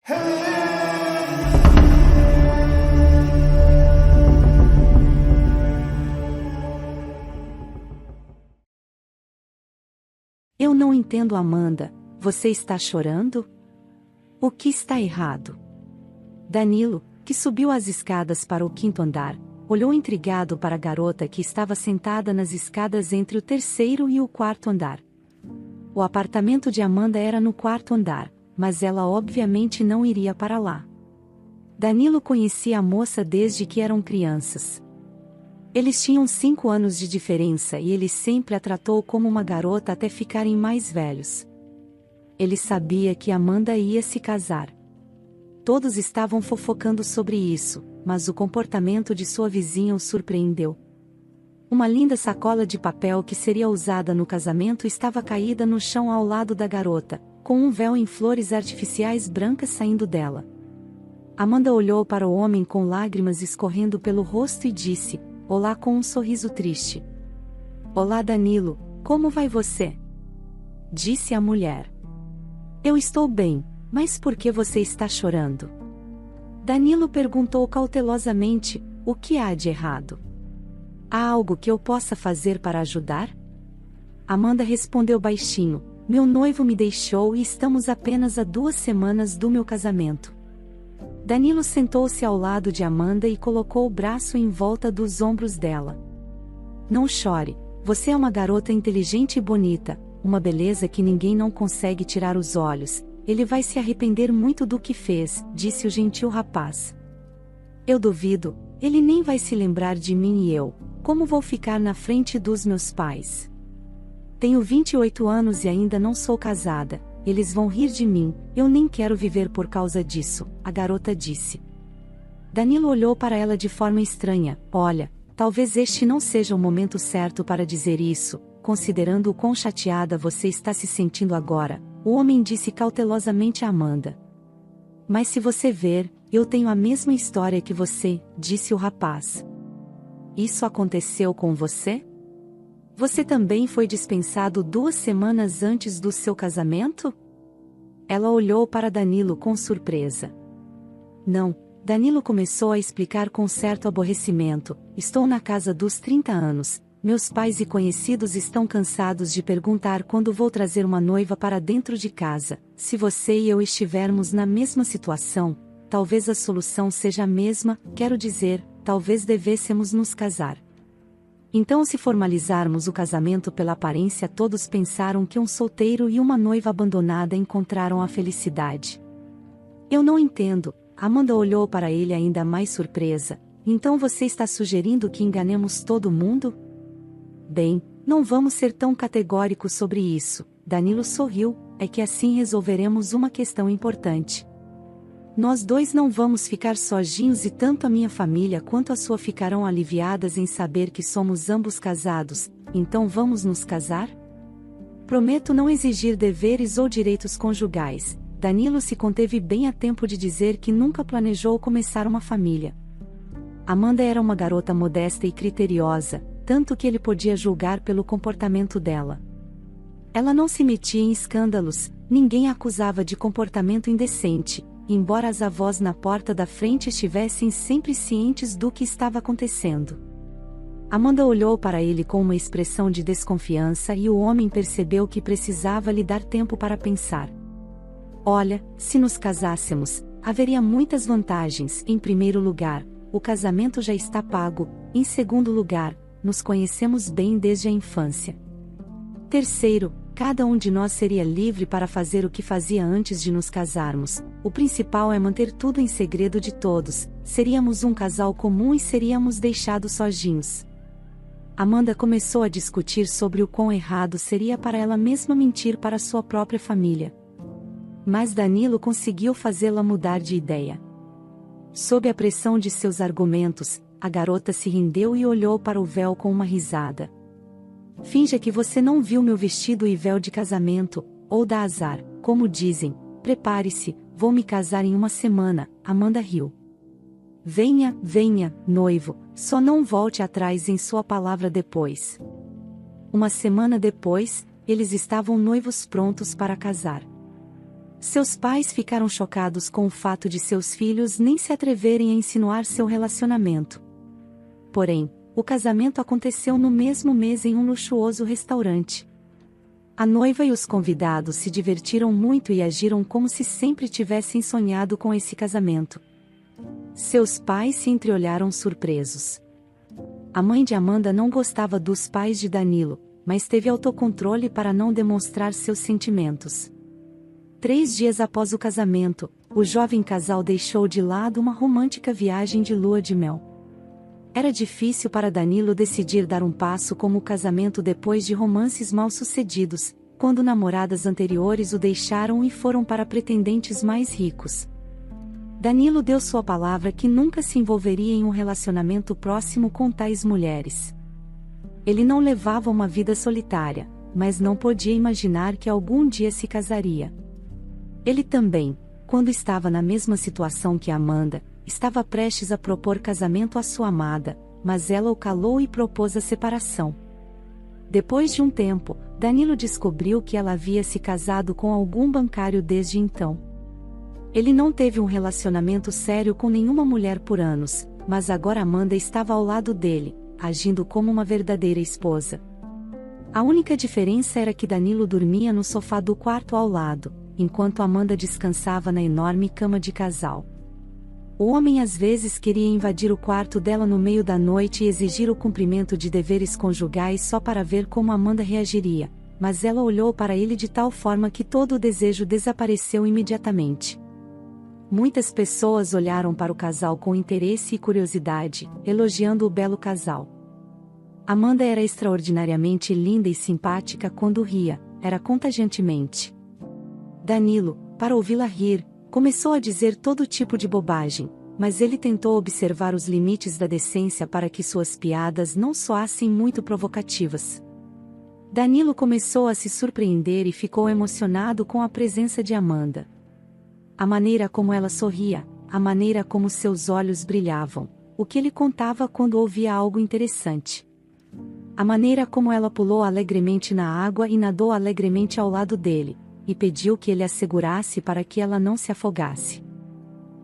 Eu não entendo, Amanda. Você está chorando? O que está errado? Danilo, que subiu as escadas para o quinto andar, olhou intrigado para a garota que estava sentada nas escadas entre o terceiro e o quarto andar. O apartamento de Amanda era no quarto andar, mas ela obviamente não iria para lá. Danilo conhecia a moça desde que eram crianças. Eles tinham 5 anos de diferença e ele sempre a tratou como uma garota até ficarem mais velhos. Ele sabia que Amanda ia se casar. Todos estavam fofocando sobre isso, mas o comportamento de sua vizinha o surpreendeu. Uma linda sacola de papel que seria usada no casamento estava caída no chão ao lado da garota, com um véu em flores artificiais brancas saindo dela. Amanda olhou para o homem com lágrimas escorrendo pelo rosto e disse: "Olá", com um sorriso triste. "Olá, Danilo, como vai você?" disse a mulher. "Eu estou bem, mas por que você está chorando?" Danilo perguntou cautelosamente: "O que há de errado? Há algo que eu possa fazer para ajudar?" Amanda respondeu baixinho: "Meu noivo me deixou e estamos apenas a 2 semanas do meu casamento." Danilo sentou-se ao lado de Amanda e colocou o braço em volta dos ombros dela. "Não chore, você é uma garota inteligente e bonita, uma beleza que ninguém não consegue tirar os olhos. Ele vai se arrepender muito do que fez", disse o gentil rapaz. "Eu duvido, ele nem vai se lembrar de mim e eu, como vou ficar na frente dos meus pais? Tenho 28 anos e ainda não sou casada. Eles vão rir de mim, eu nem quero viver por causa disso", a garota disse. Danilo olhou para ela de forma estranha. "Olha, talvez este não seja o momento certo para dizer isso, considerando o quão chateada você está se sentindo agora", o homem disse cautelosamente a Amanda. "Mas se você ver, eu tenho a mesma história que você", disse o rapaz. "Isso aconteceu com você? Você também foi dispensado 2 semanas antes do seu casamento?" Ela olhou para Danilo com surpresa. "Não", Danilo começou a explicar com certo aborrecimento, "estou na casa dos 30 anos, meus pais e conhecidos estão cansados de perguntar quando vou trazer uma noiva para dentro de casa. Se você e eu estivermos na mesma situação, talvez a solução seja a mesma, quero dizer, talvez devêssemos nos casar. Então, se formalizarmos o casamento pela aparência, todos pensaram que um solteiro e uma noiva abandonada encontraram a felicidade." "Eu não entendo", Amanda olhou para ele ainda mais surpresa. "Então você está sugerindo que enganemos todo mundo?" "Bem, não vamos ser tão categóricos sobre isso", Danilo sorriu, "é que assim resolveremos uma questão importante. Nós dois não vamos ficar sozinhos e tanto a minha família quanto a sua ficarão aliviadas em saber que somos ambos casados, então vamos nos casar? Prometo não exigir deveres ou direitos conjugais." Danilo se conteve bem a tempo de dizer que nunca planejou começar uma família. Amanda era uma garota modesta e criteriosa, tanto que ele podia julgar pelo comportamento dela. Ela não se metia em escândalos, ninguém a acusava de comportamento indecente, embora as avós na porta da frente estivessem sempre cientes do que estava acontecendo. Amanda olhou para ele com uma expressão de desconfiança e o homem percebeu que precisava lhe dar tempo para pensar. "Olha, se nos casássemos, haveria muitas vantagens. Em primeiro lugar, o casamento já está pago. Em segundo lugar, nos conhecemos bem desde a infância. Terceiro, cada um de nós seria livre para fazer o que fazia antes de nos casarmos. O principal é manter tudo em segredo de todos. Seríamos um casal comum e seríamos deixados sozinhos." Amanda começou a discutir sobre o quão errado seria para ela mesma mentir para sua própria família. Mas Danilo conseguiu fazê-la mudar de ideia. Sob a pressão de seus argumentos, a garota se rendeu e olhou para o véu com uma risada. "Finja que você não viu meu vestido e véu de casamento, ou dá azar, como dizem. Prepare-se, vou me casar em 1 semana", Amanda riu. "Venha, venha, noivo, só não volte atrás em sua palavra depois." 1 semana depois, eles estavam noivos prontos para casar. Seus pais ficaram chocados com o fato de seus filhos nem se atreverem a insinuar seu relacionamento. Porém, o casamento aconteceu no mesmo mês em um luxuoso restaurante. A noiva e os convidados se divertiram muito e agiram como se sempre tivessem sonhado com esse casamento. Seus pais se entreolharam surpresos. A mãe de Amanda não gostava dos pais de Danilo, mas teve autocontrole para não demonstrar seus sentimentos. 3 dias após o casamento, o jovem casal deixou de lado uma romântica viagem de lua de mel. Era difícil para Danilo decidir dar um passo como o casamento depois de romances mal-sucedidos, quando namoradas anteriores o deixaram e foram para pretendentes mais ricos. Danilo deu sua palavra que nunca se envolveria em um relacionamento próximo com tais mulheres. Ele não levava uma vida solitária, mas não podia imaginar que algum dia se casaria. Ele também, quando estava na mesma situação que Amanda, estava prestes a propor casamento à sua amada, mas ela o calou e propôs a separação. Depois de um tempo, Danilo descobriu que ela havia se casado com algum bancário desde então. Ele não teve um relacionamento sério com nenhuma mulher por anos, mas agora Amanda estava ao lado dele, agindo como uma verdadeira esposa. A única diferença era que Danilo dormia no sofá do quarto ao lado, enquanto Amanda descansava na enorme cama de casal. O homem às vezes queria invadir o quarto dela no meio da noite e exigir o cumprimento de deveres conjugais só para ver como Amanda reagiria, mas ela olhou para ele de tal forma que todo o desejo desapareceu imediatamente. Muitas pessoas olharam para o casal com interesse e curiosidade, elogiando o belo casal. Amanda era extraordinariamente linda e simpática quando ria, era contagiantemente. Danilo, para ouvi-la rir, começou a dizer todo tipo de bobagem, mas ele tentou observar os limites da decência para que suas piadas não soassem muito provocativas. Danilo começou a se surpreender e ficou emocionado com a presença de Amanda. A maneira como ela sorria, a maneira como seus olhos brilhavam, o que ele contava quando ouvia algo interessante. A maneira como ela pulou alegremente na água e nadou alegremente ao lado dele, e pediu que ele a segurasse para que ela não se afogasse.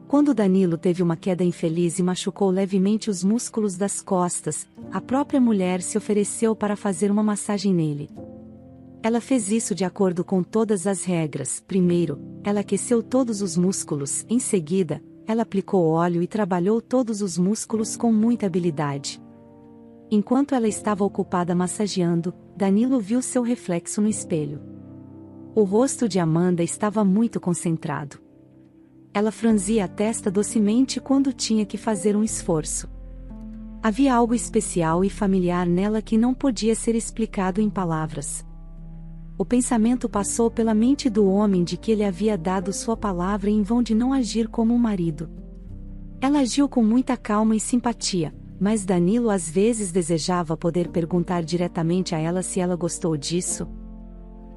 Quando Danilo teve uma queda infeliz e machucou levemente os músculos das costas, a própria mulher se ofereceu para fazer uma massagem nele. Ela fez isso de acordo com todas as regras. Primeiro, ela aqueceu todos os músculos, em seguida, ela aplicou óleo e trabalhou todos os músculos com muita habilidade. Enquanto ela estava ocupada massageando, Danilo viu seu reflexo no espelho. O rosto de Amanda estava muito concentrado. Ela franzia a testa docemente quando tinha que fazer um esforço. Havia algo especial e familiar nela que não podia ser explicado em palavras. O pensamento passou pela mente do homem de que ele havia dado sua palavra em vão de não agir como um marido. Ela agiu com muita calma e simpatia, mas Danilo às vezes desejava poder perguntar diretamente a ela se ela gostou disso.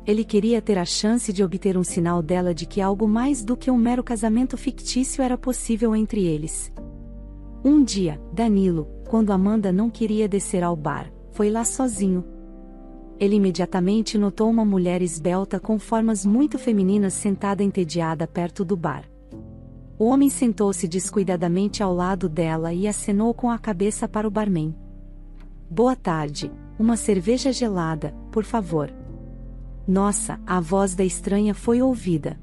Ele queria ter a chance de obter um sinal dela de que algo mais do que um mero casamento fictício era possível entre eles. Um dia, Danilo, quando Amanda não queria descer ao bar, foi lá sozinho. Ele imediatamente notou uma mulher esbelta com formas muito femininas sentada entediada perto do bar. O homem sentou-se descuidadamente ao lado dela e acenou com a cabeça para o barman. "Boa tarde, uma cerveja gelada, por favor." Nossa, a voz da estranha foi ouvida.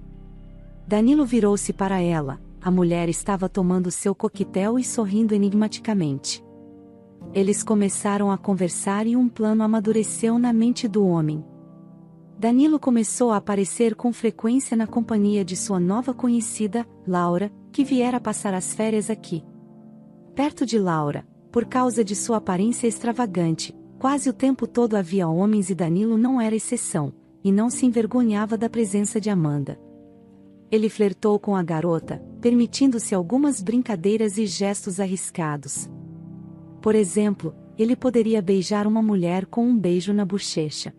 Danilo virou-se para ela, a mulher estava tomando seu coquetel e sorrindo enigmaticamente. Eles começaram a conversar e um plano amadureceu na mente do homem. Danilo começou a aparecer com frequência na companhia de sua nova conhecida, Laura, que viera passar as férias aqui. Perto de Laura, por causa de sua aparência extravagante, quase o tempo todo havia homens e Danilo não era exceção, e não se envergonhava da presença de Amanda. Ele flertou com a garota, permitindo-se algumas brincadeiras e gestos arriscados. Por exemplo, ele poderia beijar uma mulher com um beijo na bochecha.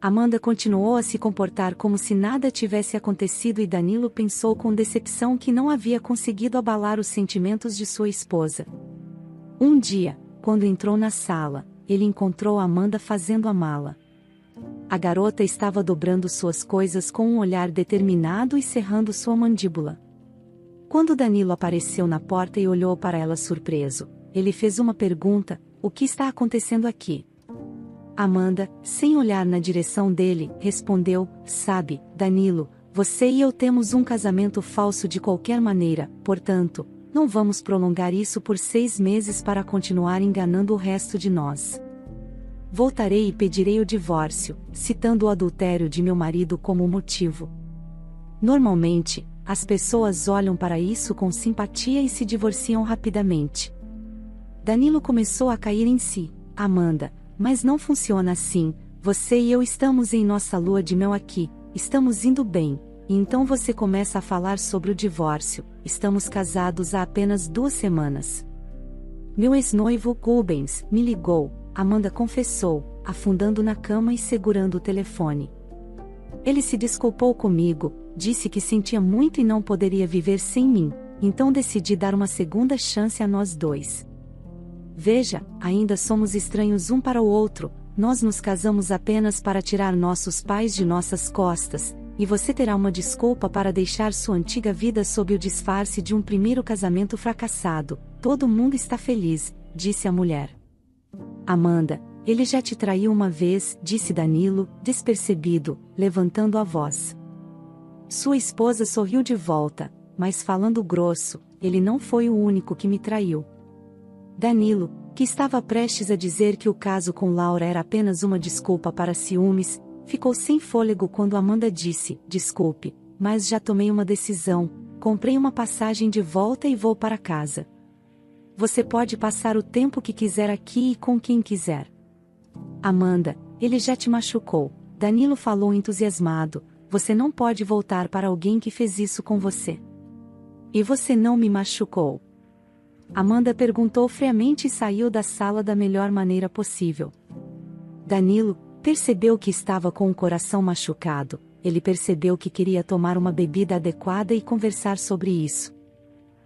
Amanda continuou a se comportar como se nada tivesse acontecido e Danilo pensou com decepção que não havia conseguido abalar os sentimentos de sua esposa. Um dia, quando entrou na sala, ele encontrou Amanda fazendo a mala. A garota estava dobrando suas coisas com um olhar determinado e cerrando sua mandíbula. Quando Danilo apareceu na porta e olhou para ela surpreso, ele fez uma pergunta: o que está acontecendo aqui? Amanda, sem olhar na direção dele, respondeu: sabe, Danilo, você e eu temos um casamento falso de qualquer maneira, portanto, não vamos prolongar isso por 6 meses para continuar enganando o resto de nós. Voltarei e pedirei o divórcio, citando o adultério de meu marido como motivo. Normalmente, as pessoas olham para isso com simpatia e se divorciam rapidamente. Danilo começou a cair em si. Amanda, mas não funciona assim, você e eu estamos em nossa lua de mel aqui, estamos indo bem, e então você começa a falar sobre o divórcio, estamos casados há apenas 2 semanas. Meu ex-noivo, Rubens, me ligou, Amanda confessou, afundando na cama e segurando o telefone. Ele se desculpou comigo, disse que sentia muito e não poderia viver sem mim, então decidi dar uma segunda chance a nós dois. Veja, ainda somos estranhos um para o outro, nós nos casamos apenas para tirar nossos pais de nossas costas, e você terá uma desculpa para deixar sua antiga vida sob o disfarce de um primeiro casamento fracassado. Todo mundo está feliz, disse a mulher. Amanda, ele já te traiu uma vez, disse Danilo, despercebido, levantando a voz. Sua esposa sorriu de volta, mas falando grosso, ele não foi o único que me traiu. Danilo, que estava prestes a dizer que o caso com Laura era apenas uma desculpa para ciúmes, ficou sem fôlego quando Amanda disse: desculpe, mas já tomei uma decisão, comprei uma passagem de volta e vou para casa. Você pode passar o tempo que quiser aqui e com quem quiser. Amanda, ele já te machucou, Danilo falou entusiasmado, você não pode voltar para alguém que fez isso com você. E você não me machucou? Amanda perguntou friamente e saiu da sala da melhor maneira possível. Danilo percebeu que estava com o coração machucado, ele percebeu que queria tomar uma bebida adequada e conversar sobre isso.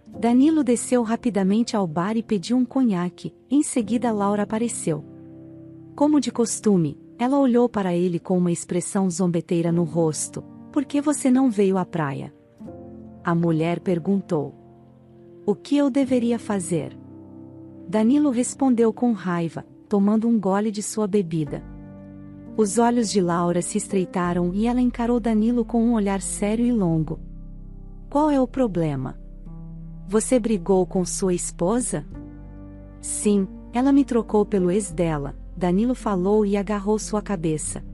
Danilo desceu rapidamente ao bar e pediu um conhaque, em seguida Laura apareceu. Como de costume, ela olhou para ele com uma expressão zombeteira no rosto. Por que você não veio à praia? A mulher perguntou. O que eu deveria fazer? Danilo respondeu com raiva, tomando um gole de sua bebida. Os olhos de Laura se estreitaram e ela encarou Danilo com um olhar sério e longo. Qual é o problema? Você brigou com sua esposa? Sim, ela me trocou pelo ex dela, Danilo falou e agarrou sua cabeça.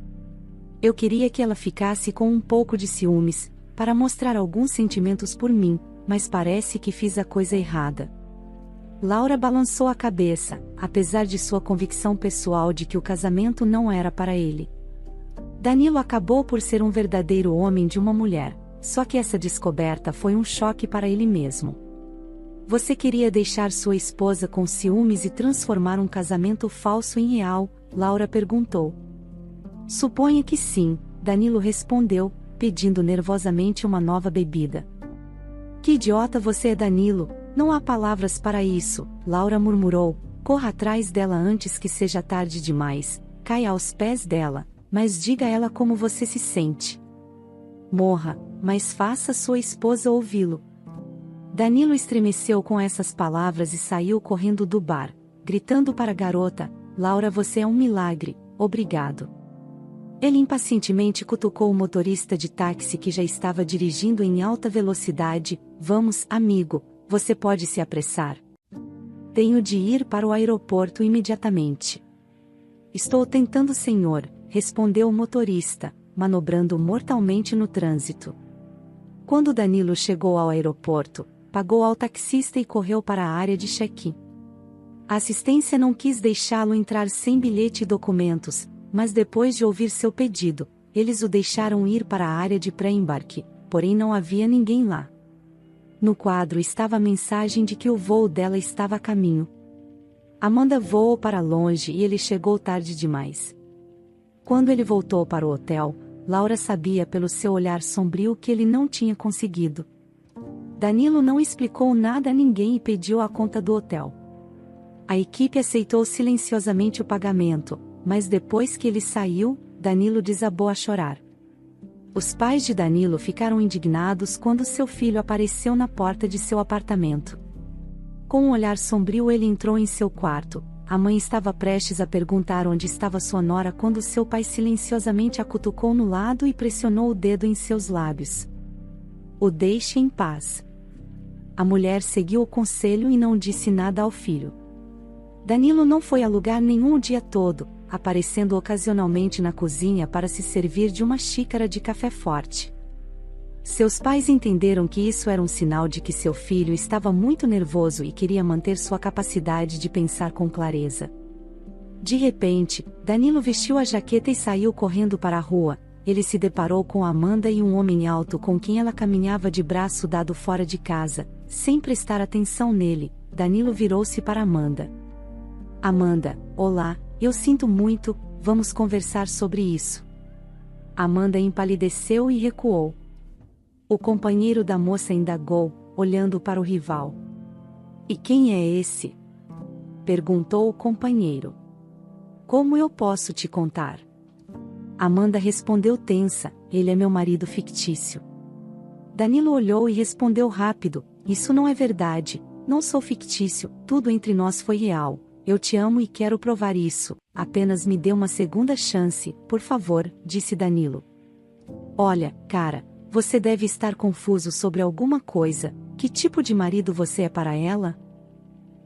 Eu queria que ela ficasse com um pouco de ciúmes, para mostrar alguns sentimentos por mim, mas parece que fiz a coisa errada. Laura balançou a cabeça, apesar de sua convicção pessoal de que o casamento não era para ele. Danilo acabou por ser um verdadeiro homem de uma mulher, só que essa descoberta foi um choque para ele mesmo. Você queria deixar sua esposa com ciúmes e transformar um casamento falso em real? Laura perguntou. Suponha que sim, Danilo respondeu, pedindo nervosamente uma nova bebida. Que idiota você é, Danilo, não há palavras para isso, Laura murmurou, corra atrás dela antes que seja tarde demais, caia aos pés dela, mas diga a ela como você se sente. Morra, mas faça sua esposa ouvi-lo. Danilo estremeceu com essas palavras e saiu correndo do bar, gritando para a garota: Laura, você é um milagre, obrigado. Ele impacientemente cutucou o motorista de táxi que já estava dirigindo em alta velocidade. Vamos, amigo, você pode se apressar? Tenho de ir para o aeroporto imediatamente. Estou tentando, senhor, respondeu o motorista, manobrando mortalmente no trânsito. Quando Danilo chegou ao aeroporto, pagou ao taxista e correu para a área de check-in. A assistência não quis deixá-lo entrar sem bilhete e documentos, mas depois de ouvir seu pedido, eles o deixaram ir para a área de pré-embarque, porém não havia ninguém lá. No quadro estava a mensagem de que o voo dela estava a caminho. Amanda voou para longe e ele chegou tarde demais. Quando ele voltou para o hotel, Laura sabia pelo seu olhar sombrio que ele não tinha conseguido. Danilo não explicou nada a ninguém e pediu a conta do hotel. A equipe aceitou silenciosamente o pagamento, mas depois que ele saiu, Danilo desabou a chorar. Os pais de Danilo ficaram indignados quando seu filho apareceu na porta de seu apartamento. Com um olhar sombrio ele entrou em seu quarto. A mãe estava prestes a perguntar onde estava sua nora quando seu pai silenciosamente a cutucou no lado e pressionou o dedo em seus lábios. O deixe em paz. A mulher seguiu o conselho e não disse nada ao filho. Danilo não foi a lugar nenhum o dia todo, aparecendo ocasionalmente na cozinha para se servir de uma xícara de café forte. Seus pais entenderam que isso era um sinal de que seu filho estava muito nervoso e queria manter sua capacidade de pensar com clareza. De repente, Danilo vestiu a jaqueta e saiu correndo para a rua. Ele se deparou com Amanda e um homem alto com quem ela caminhava de braço dado fora de casa. Sem prestar atenção nele, Danilo virou-se para Amanda. Amanda, olá, eu sinto muito, vamos conversar sobre isso. Amanda empalideceu e recuou. O companheiro da moça indagou, olhando para o rival. E quem é esse? Perguntou o companheiro. Como eu posso te contar? Amanda respondeu tensa, ele é meu marido fictício. Danilo olhou e respondeu rápido, isso não é verdade, não sou fictício, tudo entre nós foi real, eu te amo e quero provar isso, apenas me dê uma segunda chance, por favor, disse Danilo. Olha, cara, você deve estar confuso sobre alguma coisa, que tipo de marido você é para ela?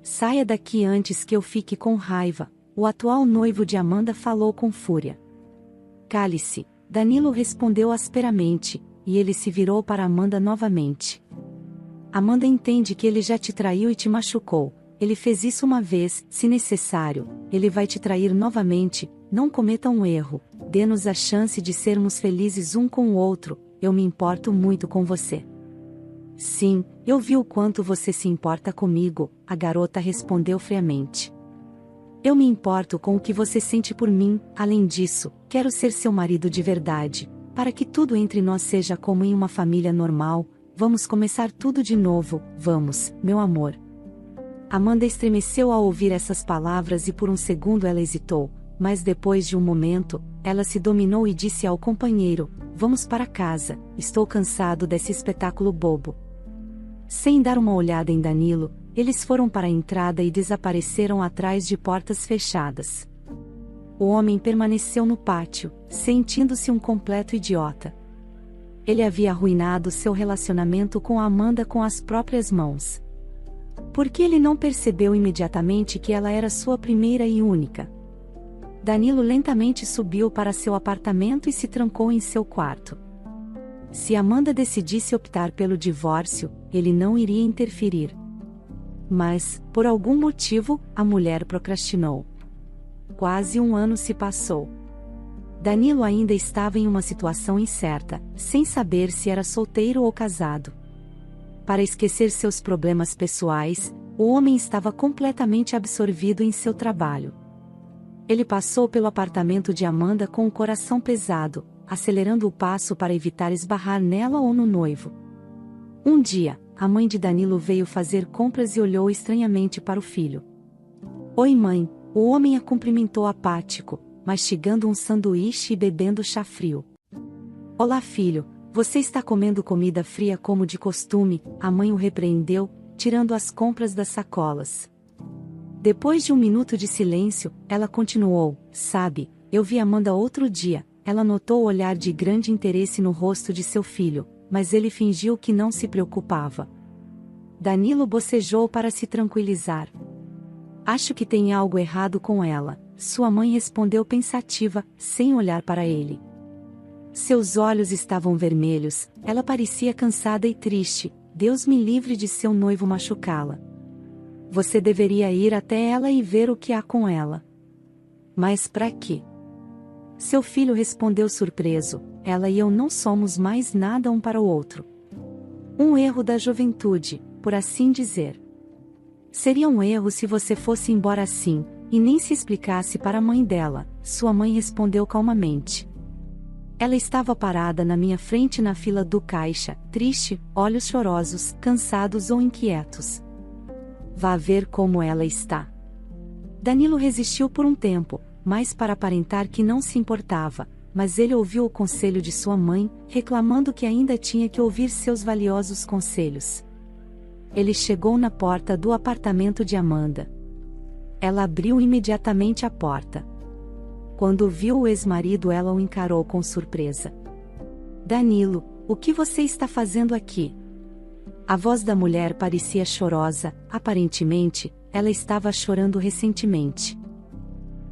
Saia daqui antes que eu fique com raiva, o atual noivo de Amanda falou com fúria. Cale-se, Danilo respondeu asperamente, e ele se virou para Amanda novamente. Amanda entende que ele já te traiu e te machucou, ele fez isso uma vez, se necessário, ele vai te trair novamente, não cometa um erro, dê-nos a chance de sermos felizes um com o outro, eu me importo muito com você. Sim, eu vi o quanto você se importa comigo, a garota respondeu friamente. Eu me importo com o que você sente por mim, além disso, quero ser seu marido de verdade, para que tudo entre nós seja como em uma família normal, vamos começar tudo de novo, vamos, meu amor. Amanda estremeceu ao ouvir essas palavras e por um segundo ela hesitou, mas depois de um momento, ela se dominou e disse ao companheiro, vamos para casa, estou cansado desse espetáculo bobo. Sem dar uma olhada em Danilo, eles foram para a entrada e desapareceram atrás de portas fechadas. O homem permaneceu no pátio, sentindo-se um completo idiota. Ele havia arruinado seu relacionamento com Amanda com as próprias mãos. Por que ele não percebeu imediatamente que ela era sua primeira e única? Danilo lentamente subiu para seu apartamento e se trancou em seu quarto. Se Amanda decidisse optar pelo divórcio, ele não iria interferir. Mas, por algum motivo, a mulher procrastinou. Quase um ano se passou. Danilo ainda estava em uma situação incerta, sem saber se era solteiro ou casado. Para esquecer seus problemas pessoais, o homem estava completamente absorvido em seu trabalho. Ele passou pelo apartamento de Amanda com o coração pesado, acelerando o passo para evitar esbarrar nela ou no noivo. Um dia, a mãe de Danilo veio fazer compras e olhou estranhamente para o filho. Oi mãe, o homem a cumprimentou apático, mastigando um sanduíche e bebendo chá frio. Olá filho, você está comendo comida fria como de costume, a mãe o repreendeu, tirando as compras das sacolas. Depois de um minuto de silêncio, ela continuou, sabe, eu vi Amanda outro dia, ela notou o olhar de grande interesse no rosto de seu filho, mas ele fingiu que não se preocupava. Danilo bocejou para se tranquilizar. Acho que tem algo errado com ela, sua mãe respondeu pensativa, sem olhar para ele. Seus olhos estavam vermelhos, ela parecia cansada e triste, Deus me livre de seu noivo machucá-la. Você deveria ir até ela e ver o que há com ela. Mas para quê? Seu filho respondeu surpreso, ela e eu não somos mais nada um para o outro. Um erro da juventude, por assim dizer. Seria um erro se você fosse embora assim, e nem se explicasse para a mãe dela, sua mãe respondeu calmamente. Ela estava parada na minha frente na fila do caixa, triste, olhos chorosos, cansados ou inquietos. Vá ver como ela está. Danilo resistiu por um tempo, mas para aparentar que não se importava, mas ele ouviu o conselho de sua mãe, reclamando que ainda tinha que ouvir seus valiosos conselhos. Ele chegou na porta do apartamento de Amanda. Ela abriu imediatamente a porta. Quando viu o ex-marido, ela o encarou com surpresa. Danilo, o que você está fazendo aqui? A voz da mulher parecia chorosa, aparentemente, ela estava chorando recentemente.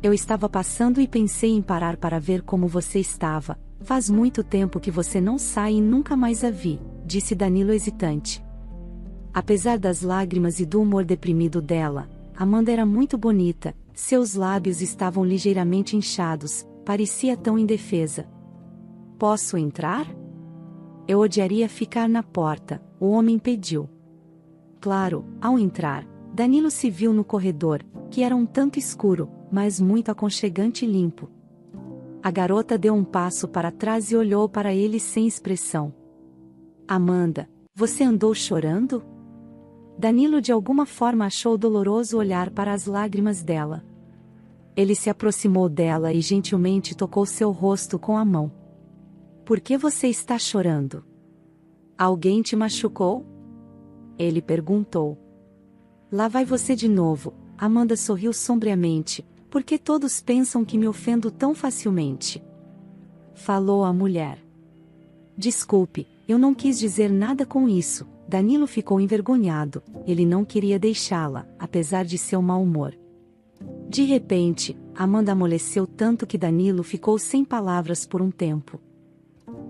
Eu estava passando e pensei em parar para ver como você estava. Faz muito tempo que você não sai e nunca mais a vi, disse Danilo hesitante. Apesar das lágrimas e do humor deprimido dela, Amanda era muito bonita, seus lábios estavam ligeiramente inchados, parecia tão indefesa. Posso entrar? Eu odiaria ficar na porta, o homem pediu. Claro, ao entrar, Danilo se viu no corredor, que era um tanto escuro, mas muito aconchegante e limpo. A garota deu um passo para trás e olhou para ele sem expressão. Amanda, você andou chorando? Danilo de alguma forma achou doloroso olhar para as lágrimas dela. Ele se aproximou dela e gentilmente tocou seu rosto com a mão. Por que você está chorando? Alguém te machucou? Ele perguntou. Lá vai você de novo, Amanda sorriu sombriamente. Por que todos pensam que me ofendo tão facilmente? Falou a mulher. Desculpe, eu não quis dizer nada com isso. Danilo ficou envergonhado, ele não queria deixá-la, apesar de seu mau humor. De repente, Amanda amoleceu tanto que Danilo ficou sem palavras por um tempo.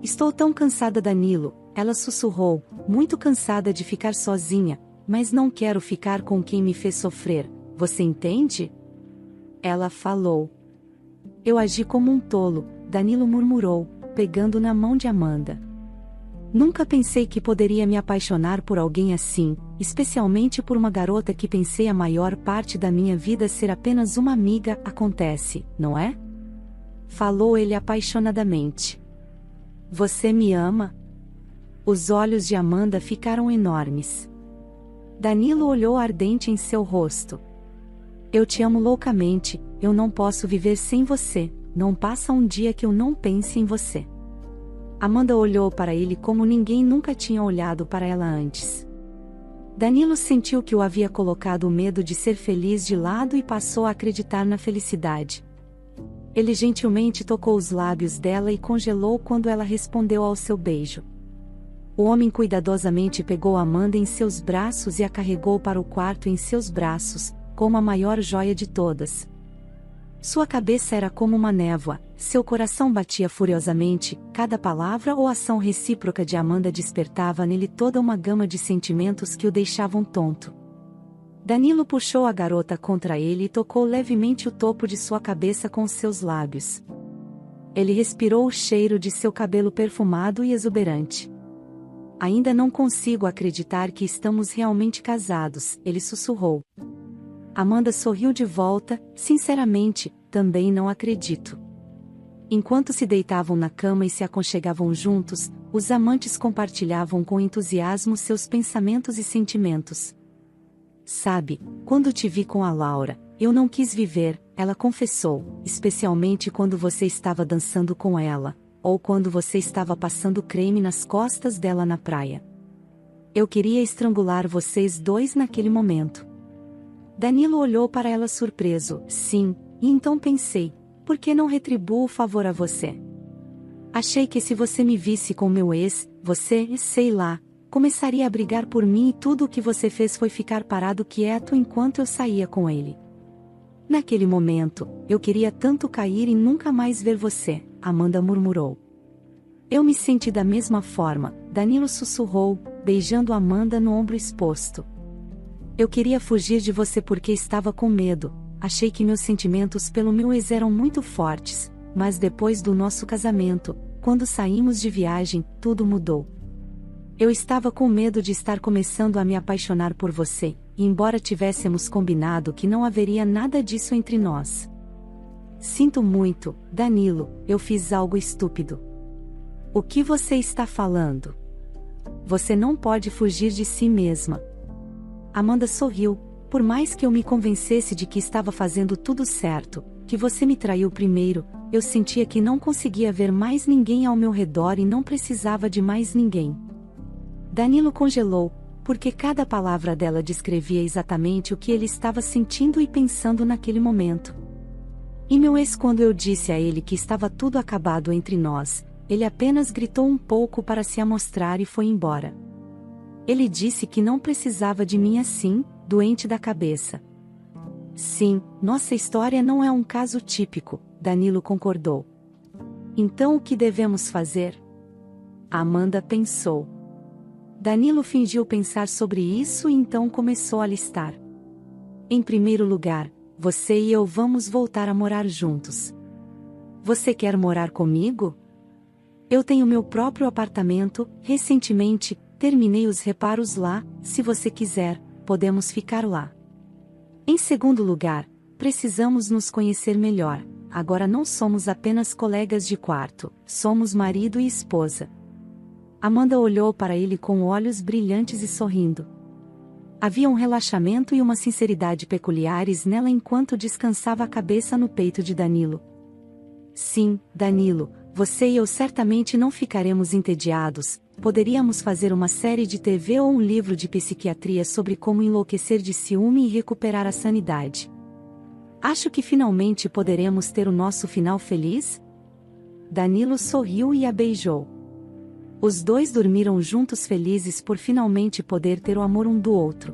Estou tão cansada, Danilo, ela sussurrou, muito cansada de ficar sozinha, mas não quero ficar com quem me fez sofrer, você entende? Ela falou. Eu agi como um tolo, Danilo murmurou, pegando na mão de Amanda. Nunca pensei que poderia me apaixonar por alguém assim, especialmente por uma garota que pensei a maior parte da minha vida ser apenas uma amiga, acontece, não é? Falou ele apaixonadamente. Você me ama? Os olhos de Amanda ficaram enormes. Danilo olhou ardente em seu rosto. Eu te amo loucamente, eu não posso viver sem você, não passa um dia que eu não pense em você. Amanda olhou para ele como ninguém nunca tinha olhado para ela antes. Danilo sentiu que o havia colocado o medo de ser feliz de lado e passou a acreditar na felicidade. Ele gentilmente tocou os lábios dela e congelou quando ela respondeu ao seu beijo. O homem cuidadosamente pegou Amanda em seus braços e a carregou para o quarto em seus braços, como a maior joia de todas. Sua cabeça era como uma névoa, seu coração batia furiosamente, cada palavra ou ação recíproca de Amanda despertava nele toda uma gama de sentimentos que o deixavam tonto. Danilo puxou a garota contra ele e tocou levemente o topo de sua cabeça com seus lábios. Ele respirou o cheiro de seu cabelo perfumado e exuberante. Ainda não consigo acreditar que estamos realmente casados, ele sussurrou. Amanda sorriu de volta, sinceramente, também não acredito. Enquanto se deitavam na cama e se aconchegavam juntos, os amantes compartilhavam com entusiasmo seus pensamentos e sentimentos. Sabe, quando te vi com a Laura, eu não quis viver, ela confessou, especialmente quando você estava dançando com ela, ou quando você estava passando creme nas costas dela na praia. Eu queria estrangular vocês dois naquele momento. Danilo olhou para ela surpreso. Sim, e então pensei, por que não retribuo o favor a você? Achei que se você me visse com meu ex, você, sei lá, começaria a brigar por mim e tudo o que você fez foi ficar parado quieto enquanto eu saía com ele. Naquele momento, eu queria tanto cair e nunca mais ver você, Amanda murmurou. Eu me senti da mesma forma, Danilo sussurrou, beijando Amanda no ombro exposto. Eu queria fugir de você porque estava com medo, achei que meus sentimentos pelo meu ex eram muito fortes, mas depois do nosso casamento, quando saímos de viagem, tudo mudou. Eu estava com medo de estar começando a me apaixonar por você, e embora tivéssemos combinado que não haveria nada disso entre nós. Sinto muito, Danilo, eu fiz algo estúpido. O que você está falando? Você não pode fugir de si mesma. Amanda sorriu, por mais que eu me convencesse de que estava fazendo tudo certo, que você me traiu primeiro. Eu sentia que não conseguia ver mais ninguém ao meu redor e não precisava de mais ninguém. Danilo congelou, porque cada palavra dela descrevia exatamente o que ele estava sentindo e pensando naquele momento. E meu ex, quando eu disse a ele que estava tudo acabado entre nós, ele apenas gritou um pouco para se amostrar e foi embora. Ele disse que não precisava de mim assim, doente da cabeça. Sim, nossa história não é um caso típico, Danilo concordou. Então o que devemos fazer? Amanda pensou. Danilo fingiu pensar sobre isso e então começou a listar. Em primeiro lugar, você e eu vamos voltar a morar juntos. Você quer morar comigo? Eu tenho meu próprio apartamento, recentemente, terminei os reparos lá, se você quiser, podemos ficar lá. Em segundo lugar, precisamos nos conhecer melhor, agora não somos apenas colegas de quarto, somos marido e esposa. Amanda olhou para ele com olhos brilhantes e sorrindo. Havia um relaxamento e uma sinceridade peculiares nela enquanto descansava a cabeça no peito de Danilo. Sim, Danilo, você e eu certamente não ficaremos entediados, poderíamos fazer uma série de TV ou um livro de psiquiatria sobre como enlouquecer de ciúme e recuperar a sanidade. Acho que finalmente poderemos ter o nosso final feliz? Danilo sorriu e a beijou. Os dois dormiram juntos felizes por finalmente poder ter o amor um do outro.